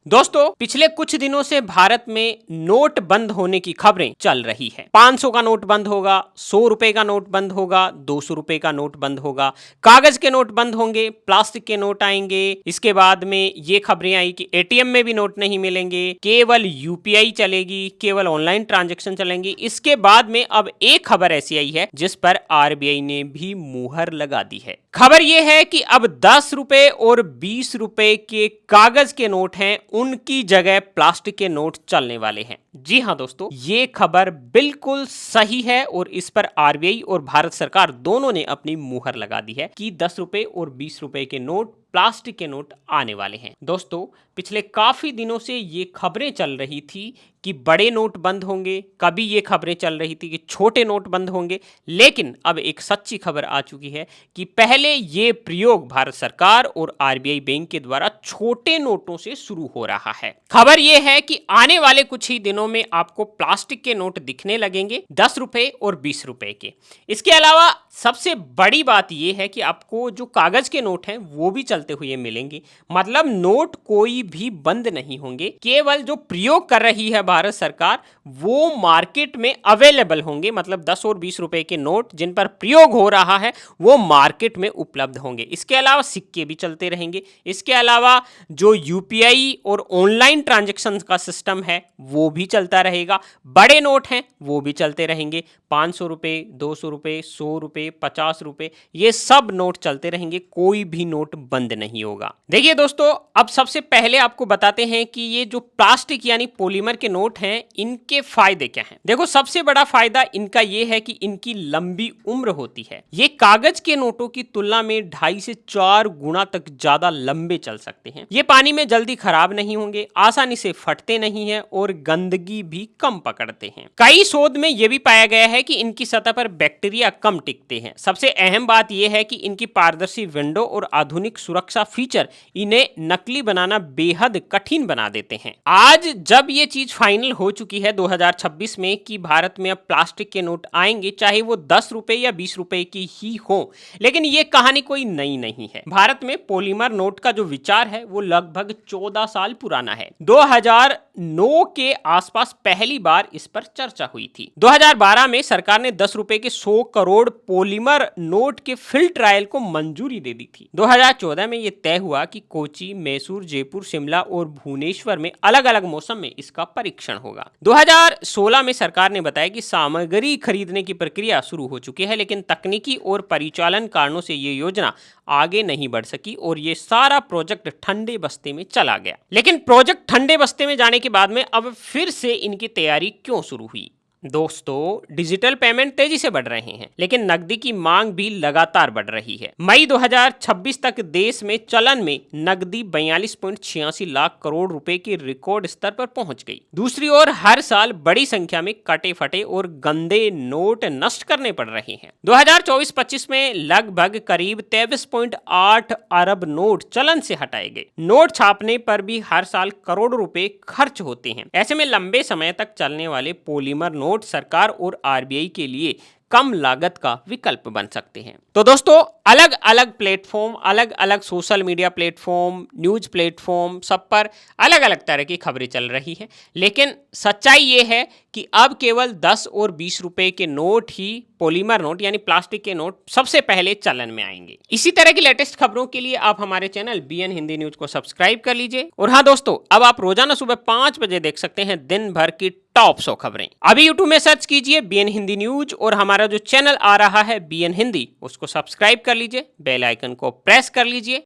दोस्तों, पिछले कुछ दिनों से भारत में नोट बंद होने की खबरें चल रही है। 500 का नोट बंद होगा, 100 रुपए का नोट बंद होगा, 200 रुपए का नोट बंद होगा, कागज के नोट बंद होंगे, प्लास्टिक के नोट आएंगे। इसके बाद में ये खबरें आई कि एटीएम में भी नोट नहीं मिलेंगे, केवल यूपीआई चलेगी, केवल ऑनलाइन ट्रांजैक्शन चलेंगी। इसके बाद में अब एक खबर ऐसी आई है जिस पर आरबीआई ने भी मुहर लगा दी है। खबर यह है कि अब 10 रुपए और 20 रुपए के कागज के नोट हैं, उनकी जगह प्लास्टिक के नोट चलने वाले हैं। जी हां दोस्तों, ये खबर बिल्कुल सही है और इस पर आरबीआई और भारत सरकार दोनों ने अपनी मुहर लगा दी है कि 10 रुपए और 20 रुपए के नोट, प्लास्टिक के नोट आने वाले हैं। दोस्तों, पिछले काफी दिनों से ये खबरें चल रही थी कि बड़े नोट बंद होंगे, कभी ये खबरें चल रही थी कि छोटे नोट बंद होंगे, लेकिन अब एक सच्ची खबर आ चुकी है कि पहले ये प्रयोग भारत सरकार और आरबीआई बैंक के द्वारा छोटे नोटों से शुरू हो रहा है। खबर ये है कि आने वाले कुछ ही दिनों में आपको प्लास्टिक के नोट दिखने लगेंगे, 10 रुपए और 20 रुपए के। इसके अलावा सबसे बड़ी बात यह है कि आपको जो कागज के नोट हैं वो भी चलते हुए मिलेंगे। मतलब नोट कोई भी बंद नहीं होंगे, केवल जो प्रयोग कर रही है भारत सरकार वो मार्केट में अवेलेबल होंगे। मतलब 10 और 20 रुपए के नोट जिन पर प्रयोग हो रहा है वो मार्केट में उपलब्ध होंगे। इसके अलावा सिक्के भी चलते रहेंगे। इसके अलावा जो यूपीआई और ऑनलाइन ट्रांजैक्शन का सिस्टम है वो भी चलता रहेगा। बड़े नोट हैं वो भी चलते रहेंगे, 500 रुपए, 200 रुपए, 100 रुपए, 50 रुपए, ये सब नोट चलते रहेंगे, कोई भी नोट बंद नहीं होगा। देखिए दोस्तों, अब सबसे पहले आपको बताते हैं कि ये जो प्लास्टिक यानी पॉलीमर के नोट हैं इनके फायदे क्या हैं। देखो, सबसे बड़ा फायदा इनका ये है कि इनकी लंबी उम्र होती है। ये कागज के नोटों की तुलना में 2.5 से 4 गुना तक ज्यादा लंबे चल सकते हैं। ये पानी में जल्दी खराब नहीं होंगे, आसानी से फटते नहीं हैं और गंदगी भी कम पकड़ते हैं। कई शोध में यह भी पाया गया है कि इनकी सतह पर बैक्टीरिया कम टिकते हैं। सबसे अहम बात यह है कि इनकी पारदर्शी विंडो और आधुनिक सुरक्षा फीचर इन्हें नकली बनाना बेहद कठिन बना देते हैं। आज जब ये चीज फाइनल हो चुकी है 2026 में कि भारत में अब प्लास्टिक के नोट आएंगे, चाहे वो 10 रुपए या 20 रुपए की ही हो, लेकिन ये कहानी कोई नई नहीं है। भारत में पॉलीमर नोट का जो विचार है वो लगभग 14 साल पुराना है। 2009 के आसपास पहली बार इस पर चर्चा हुई थी। 2012 में सरकार ने 10 रुपए के 100 करोड़ पॉलीमर नोट के फील्ड ट्रायल को मंजूरी दे दी थी। 2014 में यह तय हुआ कि कोची, मैसूर, जयपुर, शिमला और भुवनेश्वर में अलग अलग मौसम में इसका परीक्षण होगा। 2016 में सरकार ने बताया कि सामग्री खरीदने की प्रक्रिया शुरू हो चुकी है, लेकिन तकनीकी और परिचालन कारणों से ये योजना आगे नहीं बढ़ सकी और ये सारा प्रोजेक्ट ठंडे बस्ते में चला गया। लेकिन प्रोजेक्ट ठंडे बस्ते में जाने के बाद में अब फिर से इनकी तैयारी क्यों शुरू हुई? दोस्तों, डिजिटल पेमेंट तेजी से बढ़ रहे हैं, लेकिन नकदी की मांग भी लगातार बढ़ रही है। मई 2026 तक देश में चलन में नकदी 42.86 लाख करोड़ रुपए के रिकॉर्ड स्तर पर पहुंच गई। दूसरी ओर हर साल बड़ी संख्या में कटे फटे और गंदे नोट नष्ट करने पड़ रहे हैं। 2024-25 में लगभग करीब 23.8 अरब नोट चलन से हटाए गए। नोट छापने पर भी हर साल करोड़ों रुपए खर्च होते हैं। ऐसे में लंबे समय तक चलने वाले पॉलीमर नोट सरकार और आरबीआई के लिए कम लागत का विकल्प बन सकते हैं। तो दोस्तों, अलग अलग प्लेटफॉर्म, अलग अलग social media platform, news platform, सब पर अलग अलग तरह की खबरें चल रही हैं, लेकिन सच्चाई ये है कि अब केवल 10 और 20 रुपए के नोट ही, पॉलीमर नोट यानी प्लास्टिक के नोट, सबसे पहले चलन में आएंगे। इसी तरह की लेटेस्ट खबरों के लिए आप हमारे चैनल बीएन हिंदी न्यूज को सब्सक्राइब कर लीजिए। और हाँ दोस्तों, अब आप रोजाना सुबह 5 बजे देख सकते हैं दिन भर की टॉप 100 खबरें। अभी यूट्यूब में सर्च कीजिए बीएन हिंदी न्यूज और हमारा जो चैनल आ रहा है बीएन हिंदी, उसको सब्सक्राइब कर लीजिए, बेल आइकन को प्रेस कर लीजिए